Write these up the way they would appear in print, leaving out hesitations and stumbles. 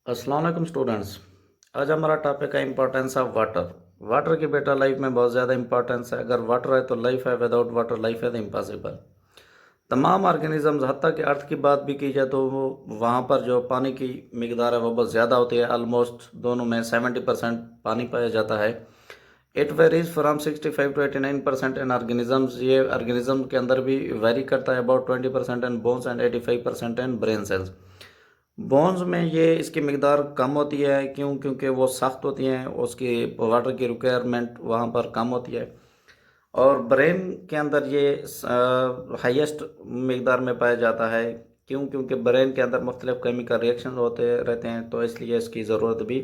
अस्सलाम वालेकुम स्टूडेंट्स। आज हमारा टॉपिक है इम्पोर्टेंस ऑफ वाटर। वाटर की बेटा लाइफ में बहुत ज़्यादा इंपॉर्टेंस है। अगर वाटर है तो लाइफ है, विदाउट वाटर लाइफ है तो इम्पॉसिबल। तमाम ऑर्गेनिजम्स, हत्ता कि अर्थ की बात भी की जाए तो वो वहाँ पर जो पानी की मिकदार है वो बहुत ज़्यादा होती है। ऑलमोस्ट दोनों में 70% पानी पाया जाता है। It varies from 65 to 89% in organisms. ये ऑर्गेनिज्म के अंदर भी वेरी करता है। About 20% in bones and 85% in brain cells. Bones में ये इसकी मिकदार कम होती है। क्यों? क्योंकि वो सख्त होती हैं, उसकी वाटर की रिक्वायरमेंट वहाँ पर कम होती है। और ब्रेन के अंदर ये हाईएस्ट मिकदार में पाया जाता है। क्यों? क्योंकि ब्रेन के अंदर मुख्तलिफ केमिकल रिएक्शन होते रहते हैं, तो इसलिए इसकी ज़रूरत भी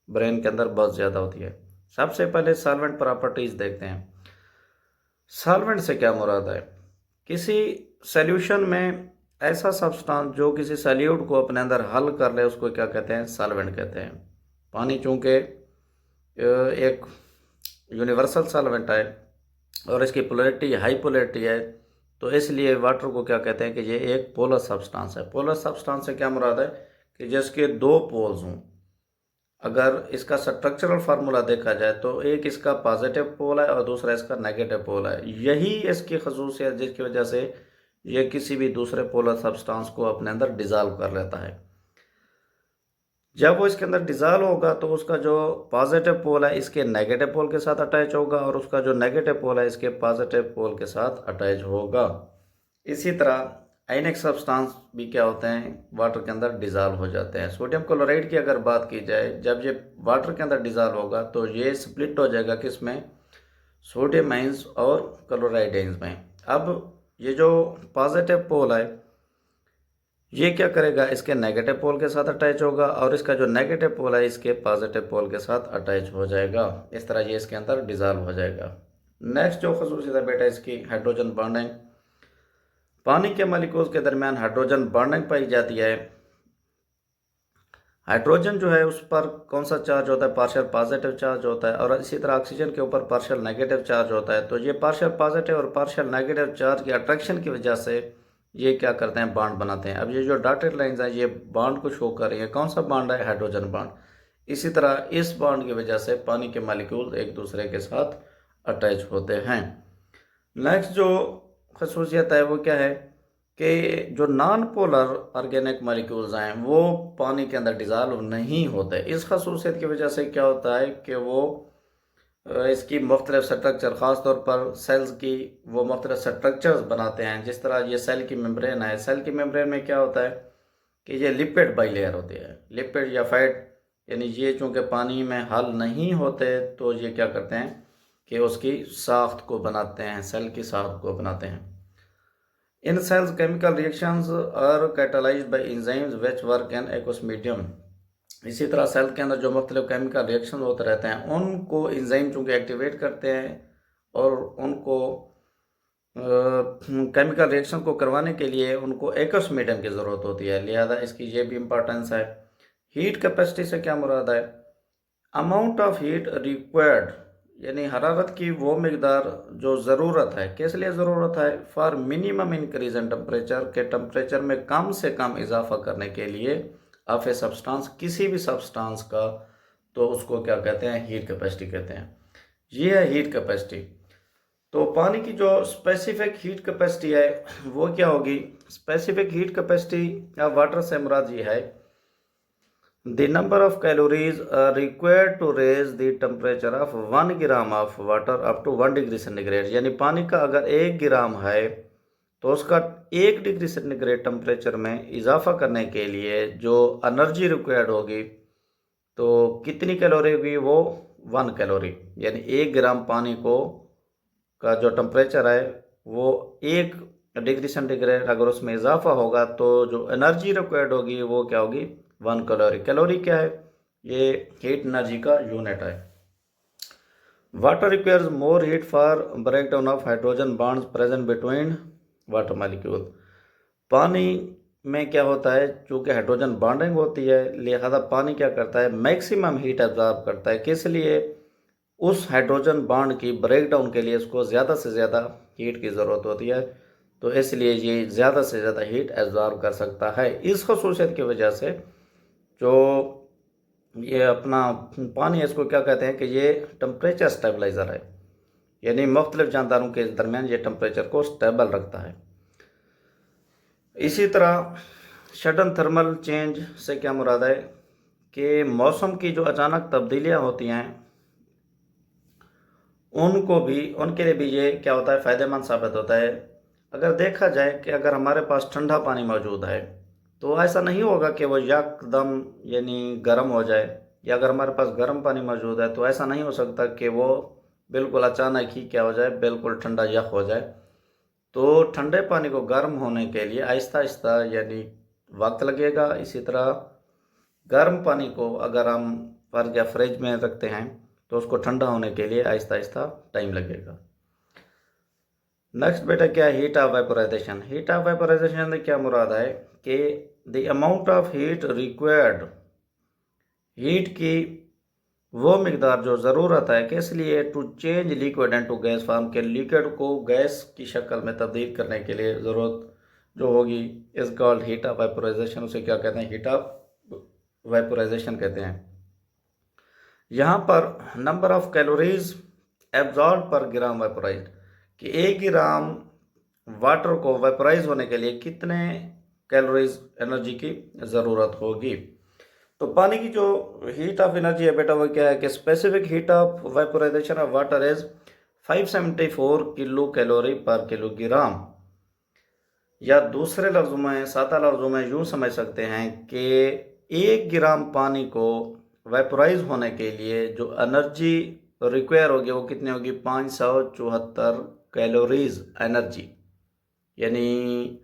ब्रेन के अंदर बहुत ज़्यादा होती है। सबसे पहले सॉल्वेंट प्रॉपर्टीज़ देखते हैं। सॉल्वेंट से क्या मुराद है? किसी सॉल्यूशन में ऐसा सब्सटेंस जो किसी सॉल्यूट को अपने अंदर हल कर ले, उसको क्या कहते हैं? सॉल्वेंट कहते हैं। पानी चूँकि एक यूनिवर्सल सॉल्वेंट है और इसकी पोलैरिटी हाई पोलैरिटी है, तो इसलिए वाटर को क्या कहते हैं कि ये एक पोलर सब्सटेंस है। पोलर सब्सटेंस से क्या मुराद है कि जिसके दो पोल्स हों। अगर इसका स्ट्रक्चरल फार्मूला देखा जाए तो एक इसका पॉजिटिव पोल है और दूसरा इसका नेगेटिव पोल है। यही इसकी खसूसियत जिसकी वजह से ये किसी भी दूसरे पोलर सब्सटेंस को अपने अंदर डिज़ोल्व कर लेता है। जब वो इसके अंदर डिज़ोल्व होगा तो उसका जो पॉजिटिव पोल है इसके नेगेटिव पोल के साथ अटैच होगा और उसका जो नेगेटिव पोल है इसके पॉजिटिव पोल के साथ अटैच होगा। इसी तरह आयनिक सब्सटेंस भी क्या होते हैं? वाटर के अंदर डिज़ोल्व हो जाते हैं। सोडियम क्लोराइड की अगर बात की जाए, जब ये वाटर के अंदर डिज़ोल्व होगा तो ये स्प्लिट हो जाएगा किस में? सोडियम आइंस और क्लोराइड आइंस में। अब ये जो पॉजिटिव पोल है ये क्या करेगा? इसके नेगेटिव पोल के साथ अटैच होगा और इसका जो नेगेटिव पोल है इसके पॉजिटिव पोल के साथ अटैच हो जाएगा। इस तरह ये इसके अंदर डिज़ोल्व हो जाएगा। नेक्स्ट जो खसूसियत है बेटा इसकी, हाइड्रोजन बॉन्डिंग। पानी के मॉलिक्यूल्स के दरमियान हाइड्रोजन बॉन्डिंग पाई जाती है। हाइड्रोजन जो है उस पर कौन सा चार्ज होता है? पार्शियल पॉजिटिव चार्ज होता है। और इसी तरह ऑक्सीजन के ऊपर पार्शियल नेगेटिव चार्ज होता है। तो ये पार्शियल पॉजिटिव और पार्शियल नेगेटिव चार्ज की अट्रैक्शन की वजह से ये क्या करते हैं? बॉन्ड बनाते हैं। अब ये जो डॉटेड लाइंस हैं ये बॉन्ड को शो कर रही है। कौन सा बॉन्ड है? Hydrogen bond. इसी तरह इस बॉन्ड की वजह से पानी के मॉलिक्यूल एक दूसरे के साथ अटैच होते हैं। नेक्स्ट जो खसूसियत है वो क्या है कि जो नॉन पोलर ऑर्गेनिक मॉलिक्यूल्स हैं वो पानी के अंदर डिज़ोल्व नहीं होते। इस खसूसियत की वजह से क्या होता है कि वो इसकी मुख्तलिफ स्ट्रक्चर, ख़ास तौर पर सेल्स की वो मुख्तलिफ स्ट्रक्चर्स बनाते हैं। जिस तरह ये सेल की मेम्ब्रेन है, सेल की मेम्ब्रेन में क्या होता है कि ये लिपिड बाइलेयर होती है। लिपिड या फैट, यानी ये चूँकि पानी में हल नहीं होते तो ये क्या करते हैं कि उसकी साख्त को बनाते हैं, सेल की साख्त को बनाते हैं। In cells chemical reactions are catalysed by enzymes which work in aqueous medium. इसी तरह सेल के अंदर जो मुख्तलिफ केमिकल रिएक्शन होते रहते हैं उनको एंजाइम चूँकि एक्टिवेट करते हैं और उनको केमिकल रिएक्शन को करवाने के लिए उनको एक्वस मीडियम की ज़रूरत होती है। लिहाजा इसकी ये भी इम्पोर्टेंस है। हीट कैपेसिटी से क्या मुराद है? अमाउंट ऑफ हीट रिक्वायर्ड, यानी हरारत की वो मिकदार जो ज़रूरत है। किस लिए ज़रूरत है? For minimum increase in temperature, के टेम्परेचर में कम से कम इजाफा करने के लिए ऑफ ए सब्सटेंस, किसी भी सब्सटेंस का, तो उसको क्या कहते हैं? हीट कैपेसिटी कहते हैं। ये है हीट कैपेसिटी। तो पानी की जो स्पेसिफिक हीट कैपेसिटी है वो क्या होगी? स्पेसिफिक हीट कैपेसिटी या वाटर से मुराद ये है the number of calories are required to raise the temperature of 1 gram of water up to 1 degree centigrade। यानी पानी का अगर 1 ग्राम है तो उसका 1 डिग्री सेंटीग्रेड टेम्परेचर में इजाफा करने के लिए जो एनर्जी रिक्वायर्ड होगी तो कितनी कैलोरी होगी? वो 1 कैलोरी। यानी 1 ग्राम पानी को का जो टेम्परेचर है वो 1 डिग्री सेंटीग्रेड अगर उसमें इजाफा होगा तो जो एनर्जी रिक्वायर्ड होगी वो क्या होगी? 1 कैलोरी। कैलोरी क्या है? ये हीट एनर्जी का यूनिट है। Water requires more heat for breakdown of hydrogen bonds present between water molecule. पानी में क्या होता है? चूँकि हाइड्रोजन बॉन्डिंग होती है लिहाजा पानी क्या करता है? मैक्सिमम हीट एब्जॉर्ब करता है। किस लिए? उस हाइड्रोजन बॉन्ड की ब्रेकडाउन के लिए इसको ज़्यादा से ज़्यादा हीट की ज़रूरत होती है, तो इसलिए ये ज़्यादा से ज़्यादा हीट एब्जॉर्ब कर सकता है। इस खसूसियत की वजह से जो ये अपना पानी है, इसको क्या कहते हैं कि ये टेम्परेचर स्टेबलाइज़र है, यानी मुख्तलिफ जानदारों के दरमियान ये टेम्परेचर को स्टेबल रखता है। इसी तरह सडन थर्मल चेंज से क्या मुराद है कि मौसम की जो अचानक तब्दीलियां होती हैं उनके लिए भी ये क्या होता है, फ़ायदेमंद साबित होता है। अगर देखा जाए कि अगर हमारे पास ठंडा पानी मौजूद है तो ऐसा नहीं होगा कि वो यकदम यानी गर्म हो जाए, या अगर हमारे पास गर्म पानी मौजूद है तो ऐसा नहीं हो सकता कि वो बिल्कुल अचानक ही क्या हो जाए, बिल्कुल ठंडा यख हो जाए। तो ठंडे पानी को गर्म होने के लिए आहिस्ता आहिस्ता यानी वक्त लगेगा। इसी तरह गर्म पानी को अगर हम फर्ज या फ्रिज में रखते हैं तो उसको ठंडा होने के लिए आहिस्ता आहिस्ता टाइम लगेगा। नेक्स्ट बेटा क्या है, heat of vaporisation. Heat of vaporisation से क्या मुराद है कि the amount of heat required, heat की वो मिकदार जो ज़रूरत है किस लिए, to change liquid and to gas form, के लिक्विड को गैस की शक्ल में तब्दील करने के लिए ज़रूरत जो होगी is called heat of vaporisation. उसे क्या कहते हैं, हीट ऑफ वेपोराइजेशन कहते हैं। यहाँ पर नंबर ऑफ कैलोरीज एब्जॉर्ब पर ग्राम वेपोराइज्ड, कि 1 ग्राम वाटर को वेपोराइज होने के लिए कितने कैलोरीज एनर्जी की ज़रूरत होगी। तो पानी की जो हीट ऑफ एनर्जी है बेटा वो क्या है कि specific heat of vaporisation of water is 574 kilo calorie पर किलोग्राम, या दूसरे लफ्ज़ों में, सादा लफ्ज़ों में यूँ समझ सकते हैं कि 1 ग्राम पानी को वेपोराइज होने के लिए जो एनर्जी रिक्वायर होगी वो कितनी होगी, 574 कैलोरीज एनर्जी। यानी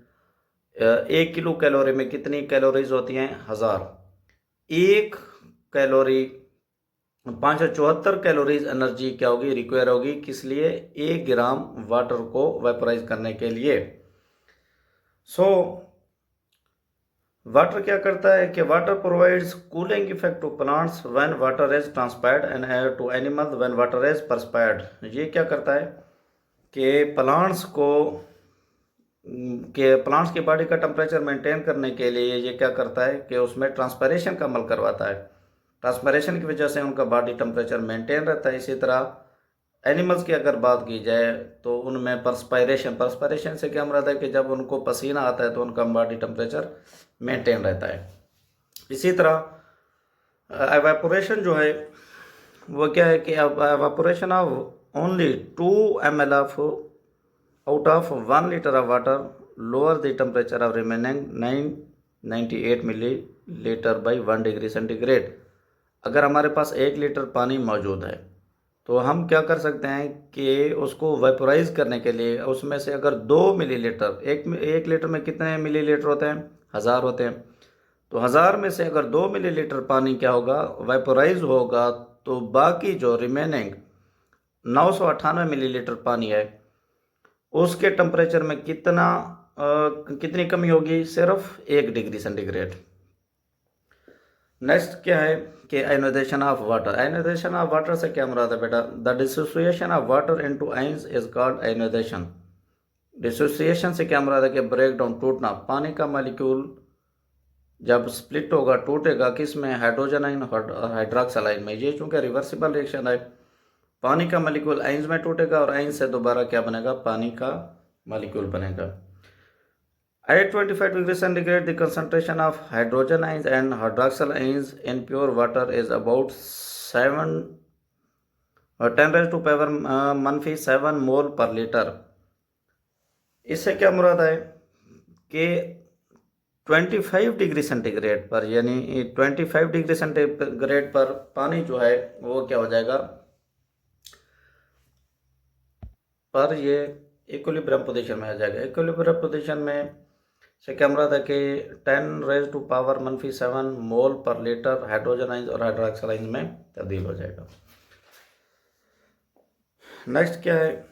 1 किलो कैलोरी में कितनी कैलोरीज होती हैं, 1000। 1 कैलोरी 574 कैलोरीज एनर्जी क्या होगी, रिक्वायर होगी, किस लिए, 1 ग्राम वाटर को वेपोराइज करने के लिए। वाटर क्या करता है कि water provides cooling effect to plants when water is transpired and air to animals when water is perspired. ये क्या करता है कि प्लांट्स की बॉडी का टेम्परेचर मेंटेन करने के लिए ये क्या करता है कि उसमें ट्रांसपायरेशन का अमल करवाता है। ट्रांसपायरेशन की वजह से उनका बॉडी टेम्परेचर मेंटेन रहता है। इसी तरह एनिमल्स की अगर बात की जाए तो उनमें परस्पायरेशन से क्या मुराद है कि जब उनको पसीना आता है तो उनका बॉडी टेम्परेचर मेंटेन रहता है। इसी तरह एवापोरेशन जो है वो क्या है कि evaporation of only 2 ml of out of 1 litre of water lower the temperature of remaining 998 millilitre by 1 degree centigrade. अगर हमारे पास 1 लीटर पानी मौजूद है तो हम क्या कर सकते हैं कि उसको वेपोराइज करने के लिए उसमें से अगर 2 मिलीलीटर, एक लीटर में कितने मिलीलीटर होते हैं, 1000 होते हैं, तो 1000 में से अगर 2 मिलीलीटर पानी क्या होगा, वेपोराइज होगा, तो बाकी जो रिमेनिंग 998 मिलीलीटर पानी है उसके टेम्परेचर में कितनी कमी होगी, सिर्फ 1 डिग्री सेंटीग्रेड। नेक्स्ट क्या है कि ionisation of water. Ionisation of water से क्या मुराद है बेटा, the dissociation of water into ions is called ionisation. Dissociation से क्या मुराद है कि ब्रेक डाउन, टूटना। पानी का मॉलिक्यूल जब स्प्लिट होगा, टूटेगा, किस में, हाइड्रोजन आयन और हाइड्रोक्साइड आयन में। ये चूंकि रिवर्सिबल रिएक्शन है, पानी का मॉलिक्यूल आयंस में टूटेगा और आयंस से दोबारा क्या बनेगा, पानी का मॉलिक्यूल बनेगा। At 25 degrees centigrade, the concentration of hydrogen ions and hydroxyl ions in pure water is about 10 raised to power -7 मोल पर लीटर। इससे क्या मुराद है कि 25 डिग्री सेंटीग्रेड पर, यानी 25 डिग्री सेंटीग्रेड पर पानी जो है वो क्या हो जाएगा, पर ये इक्विलिब्रियम पोजीशन में आ जाएगा। इक्विलिब्रियम पोजीशन में से क्या मुराद है कि 10 रेज टू पावर -7 मोल पर लीटर हाइड्रोजन आयंस और हाइड्रोक्साइड आयंस में तब्दील हो जाएगा। नेक्स्ट क्या है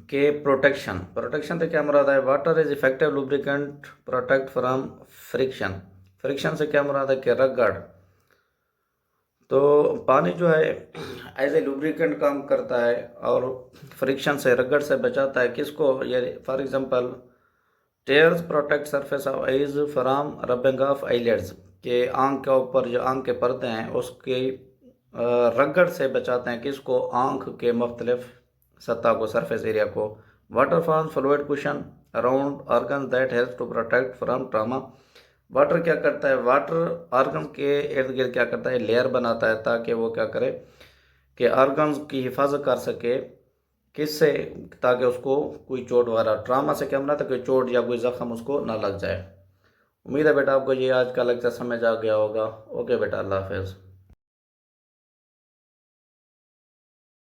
कि प्रोटेक्शन से क्या मुराद है, water is effective lubricant protect from friction से क्या मुराद है कि रगड़। तो पानी जो है एज ए लुब्रिकेंट काम करता है और फ्रिक्शन से, रगड़ से बचाता है किसको, ये for example tears protect surface of eyes from rubbing of eyelets, कि आँख के ऊपर जो आँख के पर्दे हैं उसके रगड़ से बचाते हैं किसको, आँख के मुख्तलिफ सतह को, सरफेस एरिया को। Water forms fluid cushion around organ that help to protect from trauma. Water क्या करता है, वाटर ऑर्गन के इर्द गिर्द क्या करता है, लेयर बनाता है ताकि वो क्या करे कि ऑर्गन्स की हिफाजत कर सके, किससे, ताकि उसको कोई चोट वगैरह, ट्रामा से क्या बना था, कोई चोट या कोई ज़ख्म उसको ना लग जाए। उम्मीद है बेटा आपको ये आज का लेक्चर समझ आ गया होगा। ओके बेटा, अल्लाह हाफिज़।